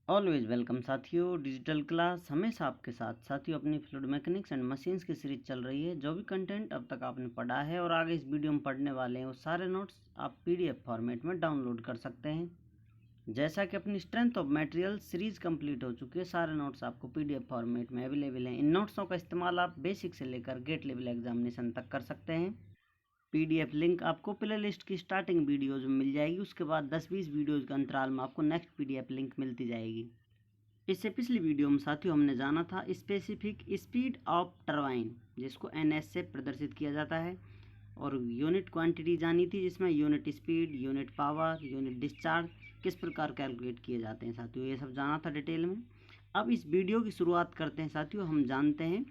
Always welcome साथियों। Digital class हमेशा आपके साथ। साथियों, अपनी फ्लूइड मैकेनिक्स एंड मशीन्स की सीरीज चल रही है। जो भी कंटेंट अब तक आपने पढ़ा है और आगे इस वीडियो में पढ़ने वाले हैं, वो सारे नोट्स आप पीडीएफ फॉर्मेट में डाउनलोड कर सकते हैं। जैसा कि अपनी strength of material series complete हो चुकी है, सारे नोट्स आपको पीडीएफ फॉर्मेट में अवेलेबल हैं। इन नोट्सों का इस्तेमाल आप बेसिक से लेकर गेट लेवल एग्जामिनेशन तक कर सकते हैं। पीडीएफ लिंक आपको प्ले लिस्ट की स्टार्टिंग वीडियोज में मिल जाएगी। उसके बाद 10-20 वीडियोज के अंतराल में आपको नेक्स्ट पीडीएफ लिंक मिलती जाएगी। इससे पिछली वीडियो में साथियों हमने जाना था स्पेसिफिक स्पीड ऑफ टरबाइन, जिसको एनएस से प्रदर्शित किया जाता है, और यूनिट क्वांटिटी जानी थी, जिसमें unit speed, unit power, unit discharge किस प्रकार कैलकुलेट किए जाते हैं। साथियों, ये सब जाना था डिटेल में। अब इस वीडियो की शुरुआत करते हैं साथियों। हम जानते हैं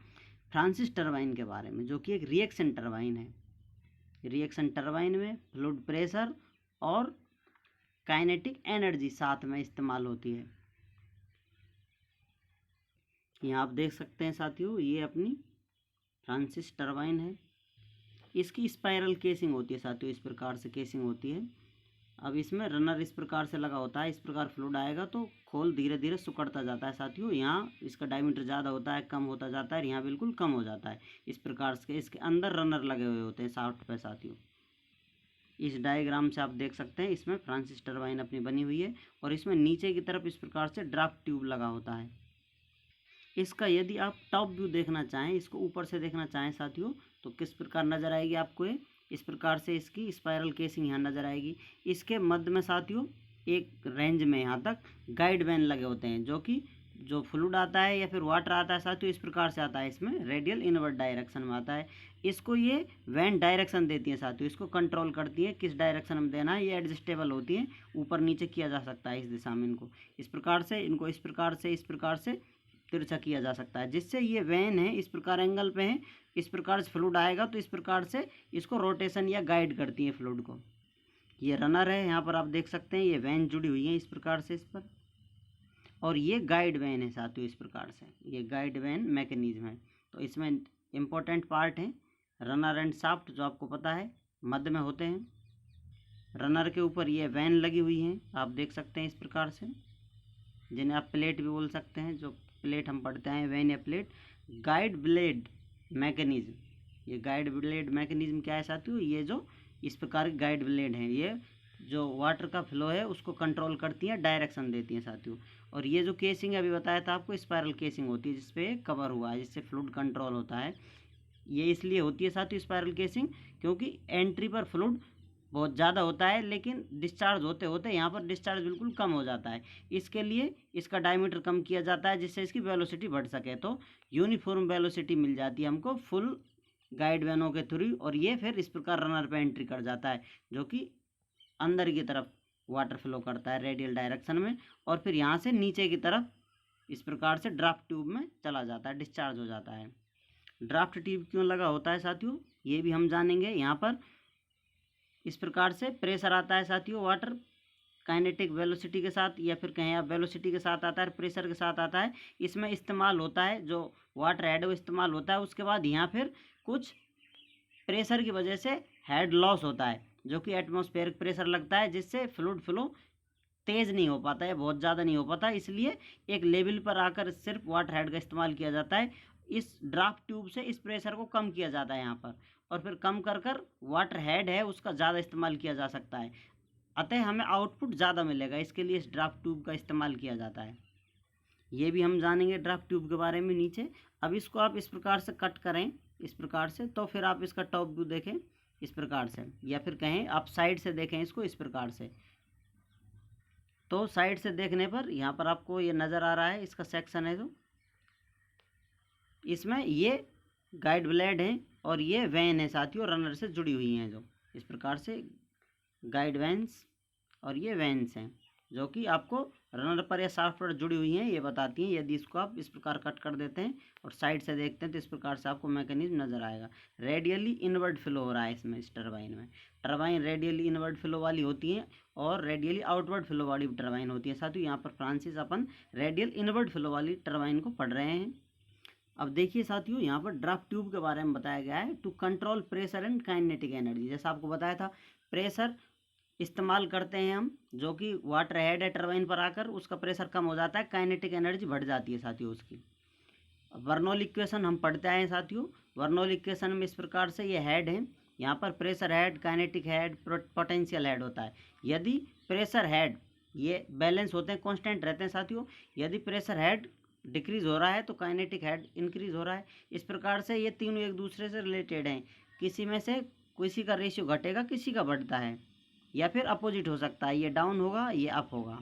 फ्रांसिस टरबाइन के बारे में, जो कि एक रिएक्शन टरबाइन है। रिएक्शन टरबाइन में फ्लूइड प्रेशर और काइनेटिक एनर्जी साथ में इस्तेमाल होती है। यहाँ आप देख सकते हैं साथियों, ये अपनी फ्रांसिस टरबाइन है। इसकी स्पाइरल केसिंग होती है साथियों, इस प्रकार से केसिंग होती है। अब इसमें रनर इस प्रकार से लगा होता है। इस प्रकार फ्लूइड आएगा तो खोल धीरे धीरे सिकुड़ता जाता है साथियों। यहाँ इसका डायमीटर ज़्यादा होता है, कम होता जाता है, यहाँ बिल्कुल कम हो जाता है। इस प्रकार से इसके अंदर रनर लगे हुए होते हैं शाफ्ट पे साथियों। इस डायग्राम से आप देख सकते हैं, इसमें फ्रांसिस टरबाइन अपनी बनी हुई है, और इसमें नीचे की तरफ इस प्रकार से ड्राफ्ट ट्यूब लगा होता है। इसका यदि आप टॉप व्यू देखना चाहें, इसको ऊपर से देखना चाहें साथियों, तो किस प्रकार नज़र आएगी आपको ये। इस प्रकार से इसकी स्पाइरल केसिंग यहाँ नज़र आएगी। इसके मध्य में साथियों एक रेंज में यहाँ तक गाइड वैन लगे होते हैं, जो कि जो फ्लूइड आता है या फिर वाटर आता है साथियों, इस प्रकार से आता है। इसमें रेडियल इनवर्ट डायरेक्शन में आता है। इसको ये वैन डायरेक्शन देती है साथियों, इसको कंट्रोल करती है किस डायरेक्शन में देना है। ये एडजस्टेबल होती है, ऊपर नीचे किया जा सकता है इस दिशा में। इनको इस प्रकार से, इनको इस प्रकार से तिरछा किया जा सकता है, जिससे ये वैन है इस प्रकार एंगल पे है। इस प्रकार से फ्लूइड आएगा तो इस प्रकार से इसको रोटेशन या गाइड करती है फ्लूइड को। ये रनर है, यहाँ पर आप देख सकते हैं, ये वैन जुड़ी हुई है इस प्रकार से इस पर, और ये गाइड वैन है साथियों। इस प्रकार से ये गाइड वैन मैकेनिज्म है। तो इसमें इम्पोर्टेंट पार्ट है रनर एंड शाफ्ट, जो आपको पता है मध्य में होते हैं। रनर के ऊपर ये वैन लगी हुई है, आप देख सकते हैं इस प्रकार से, जिन्हें आप प्लेट भी बोल सकते हैं। जो प्लेट हम पढ़ते हैं, वैन या प्लेट। गाइड ब्लेड मैकेनिज्म, ये गाइड ब्लेड मैकेनिज्म क्या है साथियों, ये जो इस प्रकार की गाइड ब्लेड है, ये जो वाटर का फ्लो है उसको कंट्रोल करती हैं, डायरेक्शन देती हैं साथियों। और ये जो केसिंग अभी बताया था आपको, स्पाइरल केसिंग होती है, जिसपे कवर हुआ है, जिससे फ्लूइड कंट्रोल होता है। ये इसलिए होती है साथियों स्पाइरल केसिंग, क्योंकि एंट्री पर फ्लूइड बहुत ज़्यादा होता है, लेकिन डिस्चार्ज होते होते यहाँ पर डिस्चार्ज बिल्कुल कम हो जाता है। इसके लिए इसका डायमीटर कम किया जाता है, जिससे इसकी वेलोसिटी बढ़ सके। तो यूनिफॉर्म वेलोसिटी मिल जाती है हमको फुल गाइड वैनों के थ्रू, और ये फिर इस प्रकार रनर पे एंट्री कर जाता है, जो कि अंदर की तरफ वाटर फ्लो करता है रेडियल डायरेक्शन में, और फिर यहाँ से नीचे की तरफ इस प्रकार से ड्राफ्ट ट्यूब में चला जाता है, डिस्चार्ज हो जाता है। ड्राफ्ट ट्यूब क्यों लगा होता है साथियों, ये भी हम जानेंगे। यहाँ पर इस प्रकार से प्रेशर आता है साथियों, वाटर काइनेटिक वेलोसिटी के साथ, या फिर कहें आप वेलोसिटी के साथ आता है, प्रेशर के साथ आता है। इसमें इस्तेमाल होता है जो वाटर हेड वो इस्तेमाल होता है। उसके बाद यहाँ फिर कुछ प्रेशर की वजह से हेड लॉस होता है, जो कि एटमॉस्फेरिक प्रेशर लगता है, जिससे फ्लूइड फ्लो तेज़ नहीं हो पाता है, बहुत ज़्यादा नहीं हो पाता। इसलिए एक लेवल पर आकर सिर्फ वाटर हेड का इस्तेमाल किया जाता है। इस ड्राफ्ट ट्यूब से इस प्रेशर को कम किया जाता है यहाँ पर, और फिर कम कर कर वाटर हेड है उसका ज़्यादा इस्तेमाल किया जा सकता है। अतः हमें आउटपुट ज़्यादा मिलेगा, इसके लिए इस ड्राफ्ट ट्यूब का इस्तेमाल किया जाता है। ये भी हम जानेंगे ड्राफ्ट ट्यूब के बारे में नीचे। अब इसको आप इस प्रकार से कट करें इस प्रकार से, तो फिर आप इसका टॉप व्यू देखें इस प्रकार से, या फिर कहें आप साइड से देखें इसको इस प्रकार से। तो साइड से देखने पर यहाँ पर आपको ये नज़र आ रहा है, इसका सेक्शन है जो, इसमें ये गाइड ब्लेड है और ये वैन है साथियों, रनर से जुड़ी हुई हैं, जो इस प्रकार से गाइड वैन्स और ये वैन्स हैं, जो कि आपको रनर पर या शाफ्ट पर जुड़ी हुई हैं, ये बताती हैं। यदि इसको आप इस प्रकार कट कर देते हैं और साइड से देखते हैं, तो इस प्रकार से आपको मैकेनिज्म नज़र आएगा। रेडियली इनवर्ड फ्लो हो रहा है इसमें, इस टरबाइन में। टरबाइन रेडियली इनवर्ड फ्लो वाली होती हैं और रेडियली आउटवर्ड फ्लो वाली टरबाइन होती है साथियों। यहाँ पर फ्रांसिस अपन रेडियल इनवर्ड फ्लो वाली टरबाइन को पढ़ रहे हैं। अब देखिए साथियों, यहाँ पर ड्राफ्ट ट्यूब के बारे में बताया गया है। To control pressure and kinetic energy, जैसा आपको बताया था, प्रेशर इस्तेमाल करते हैं हम, जो कि वाटर हेड है टरबाइन पर आकर उसका प्रेशर कम हो जाता है, काइनेटिक एनर्जी बढ़ जाती है साथियों उसकी। बर्नौली इक्वेशन हम पढ़ते आए हैं साथियों। बर्नौली इक्वेशन में इस प्रकार से ये हेड है, यहाँ पर pressure head, kinetic head, potential head होता है। यदि प्रेशर हेड ये बैलेंस होते हैं, कांस्टेंट रहते हैं साथियों। यदि प्रेशर हेड डिक्रीज हो रहा है तो काइनेटिक हेड इंक्रीज हो रहा है। इस प्रकार से ये तीनों एक दूसरे से रिलेटेड हैं। किसी में से किसी का रेशियो घटेगा, किसी का बढ़ता है, या फिर अपोजिट हो सकता है, ये डाउन होगा ये अप होगा।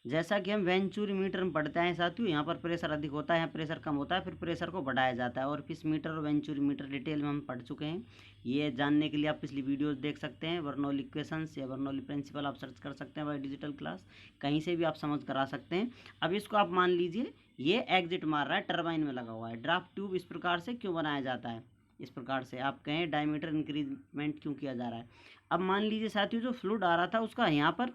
जैसा कि हम वेंचुरी मीटर में पढ़ते हैं साथियों, यहाँ पर प्रेशर अधिक होता है, यहाँ प्रेशर कम होता है, फिर प्रेशर को बढ़ाया जाता है। और फिश मीटर और वेंचुरी मीटर डिटेल में हम पढ़ चुके हैं। ये जानने के लिए आप पिछली वीडियोस देख सकते हैं। बर्नौली इक्वेशंस या बर्नौली प्रिंसिपल आप सर्च कर सकते हैं बाय डिजिटल क्लास, कहीं से भी आप समझ कर आ सकते हैं। अब इसको आप मान लीजिए ये एग्जिट मार रहा है, टरबाइन में लगा हुआ है। ड्राफ्ट ट्यूब इस प्रकार से क्यों बनाया जाता है, इस प्रकार से आप कहें डायमीटर इंक्रीजमेंट क्यों किया जा रहा है। अब मान लीजिए साथियों जो फ्लूइड आ रहा था उसका यहाँ पर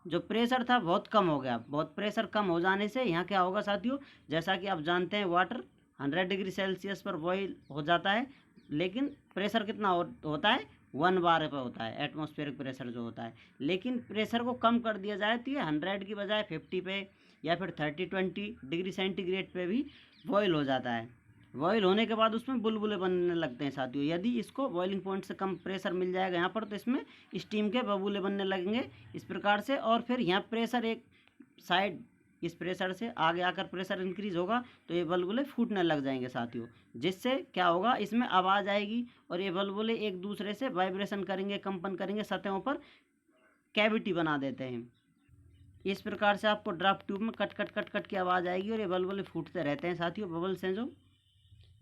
जो प्रेशर था बहुत कम हो गया। बहुत प्रेशर कम हो जाने से यहाँ क्या होगा साथियों, जैसा कि आप जानते हैं वाटर 100 डिग्री सेल्सियस पर बॉईल हो जाता है, लेकिन प्रेशर कितना होता है 1 बार पे होता है, एटमॉस्फेरिक प्रेशर जो होता है। लेकिन प्रेशर को कम कर दिया जाए तो ये 100 की बजाय 50 पे या फिर 30-20 डिग्री सेंटीग्रेड पे भी बॉईल हो जाता है। बॉईल होने के बाद उसमें बुलबुले बनने लगते हैं साथियों। यदि इसको बॉइलिंग पॉइंट से कम प्रेशर मिल जाएगा यहाँ पर तो इसमें स्टीम के बबूले बनने लगेंगे इस प्रकार से। और फिर यहाँ प्रेशर एक साइड, इस प्रेशर से आगे आकर प्रेशर इंक्रीज होगा तो ये बुलबुले फूटने लग जाएंगे साथियों। जिससे क्या होगा, इसमें आवाज़ आएगी और ये बुलबुले एक दूसरे से वाइब्रेशन करेंगे, कंपन करेंगे, सतहों पर कैविटी बना देते हैं। इस प्रकार से आपको ड्राफ्ट ट्यूब में कट कट कट कट की आवाज़ आएगी और ये बुलबुले फूटते रहते हैं साथियों। बबल्स हैं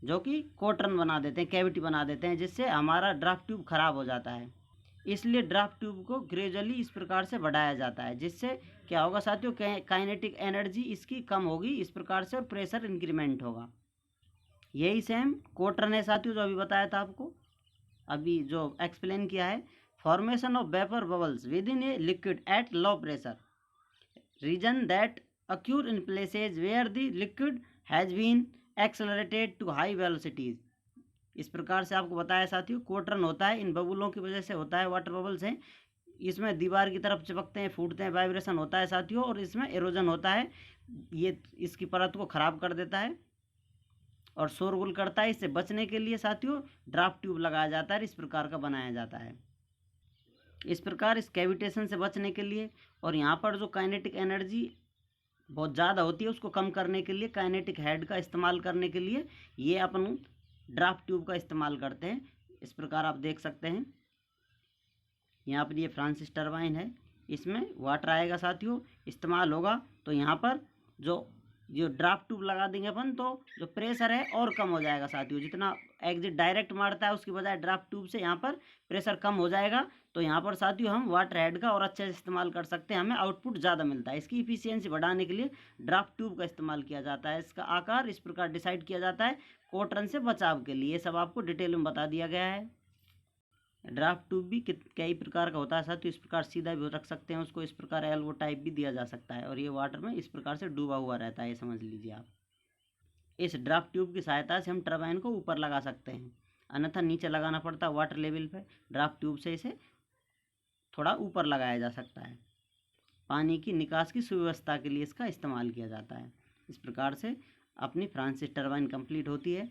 जो कि कोटरन बना देते हैं, कैविटी बना देते हैं, जिससे हमारा ड्राफ्ट ट्यूब खराब हो जाता है। इसलिए ड्राफ्ट ट्यूब को ग्रेजुअली इस प्रकार से बढ़ाया जाता है, जिससे क्या होगा साथियों, काइनेटिक एनर्जी इसकी कम होगी इस प्रकार से और प्रेशर इंक्रीमेंट होगा। यही सेम कोटरन है साथियों जो अभी बताया था आपको, अभी जो एक्सप्लेन किया है। Formation of vapour bubbles within a liquid at low pressure, reason that occur in places where the liquid has been accelerated to high velocities. इस प्रकार से आपको बताया साथियों, कोटरन होता है इन बबुलों की वजह से होता है, वाटर बबल्स हैं, इसमें दीवार की तरफ चिपकते हैं, फूटते हैं, वाइब्रेशन होता है साथियों, और इसमें एरोजन होता है, ये इसकी परत को ख़राब कर देता है और शोरगुल करता है। इससे बचने के लिए साथियों ड्राफ्ट ट्यूब लगाया जाता है, इस प्रकार का बनाया जाता है। इस प्रकार इस कैविटेशन से बचने के लिए और यहाँ पर जो काइनेटिक एनर्जी बहुत ज़्यादा होती है उसको कम करने के लिए, काइनेटिक हेड का इस्तेमाल करने के लिए ये अपन ड्राफ्ट ट्यूब का इस्तेमाल करते हैं। इस प्रकार आप देख सकते हैं यहाँ पर ये फ्रांसिस टरबाइन है, इसमें वाटर आएगा साथियों, इस्तेमाल होगा तो यहाँ पर जो ड्राफ्ट ट्यूब लगा देंगे अपन तो जो प्रेशर है और कम हो जाएगा साथियों। जितना एग्जिट डायरेक्ट मारता है उसकी बजाय ड्राफ्ट ट्यूब से यहाँ पर प्रेशर कम हो जाएगा, तो यहाँ पर साथियों हम वाटर हेड का और अच्छे से इस्तेमाल कर सकते हैं, हमें आउटपुट ज़्यादा मिलता है। इसकी इफिशियंसी बढ़ाने के लिए ड्राफ्ट ट्यूब का इस्तेमाल किया जाता है। इसका आकार इस प्रकार डिसाइड किया जाता है कोटरन से बचाव के लिए। ये सब आपको डिटेल में बता दिया गया है। ड्राफ्ट ट्यूब भी कई प्रकार का होता है साथियों, इस प्रकार सीधा भी रख सकते हैं उसको, इस प्रकार एल्बो टाइप भी दिया जा सकता है, और ये वाटर में इस प्रकार से डूबा हुआ रहता है, ये समझ लीजिए आप। इस ड्राफ्ट ट्यूब की सहायता से हम टरबाइन को ऊपर लगा सकते हैं, अन्यथा नीचे लगाना पड़ता है वाटर लेवल पे। ड्राफ्ट ट्यूब से इसे थोड़ा ऊपर लगाया जा सकता है। पानी की निकास की सुव्यवस्था के लिए इसका इस्तेमाल किया जाता है। इस प्रकार से अपनी फ्रांसिस टरबाइन कंप्लीट होती है।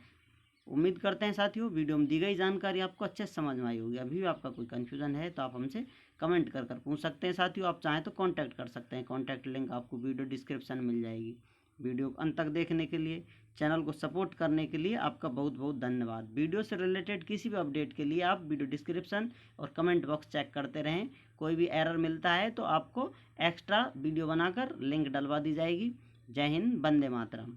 उम्मीद करते हैं साथियों वीडियो में दी गई जानकारी आपको अच्छे से समझ में आई होगी। अभी भी आपका कोई कन्फ्यूज़न है तो आप हमसे कमेंट कर पूछ सकते हैं साथियों। आप चाहें तो कांटेक्ट कर सकते हैं, कांटेक्ट लिंक आपको वीडियो डिस्क्रिप्शन में मिल जाएगी। वीडियो को अंत तक देखने के लिए, चैनल को सपोर्ट करने के लिए आपका बहुत बहुत धन्यवाद। वीडियो से रिलेटेड किसी भी अपडेट के लिए आप वीडियो डिस्क्रिप्शन और कमेंट बॉक्स चेक करते रहें। कोई भी एरर मिलता है तो आपको एक्स्ट्रा वीडियो बनाकर लिंक डलवा दी जाएगी। जय हिंद, वंदे मातरम।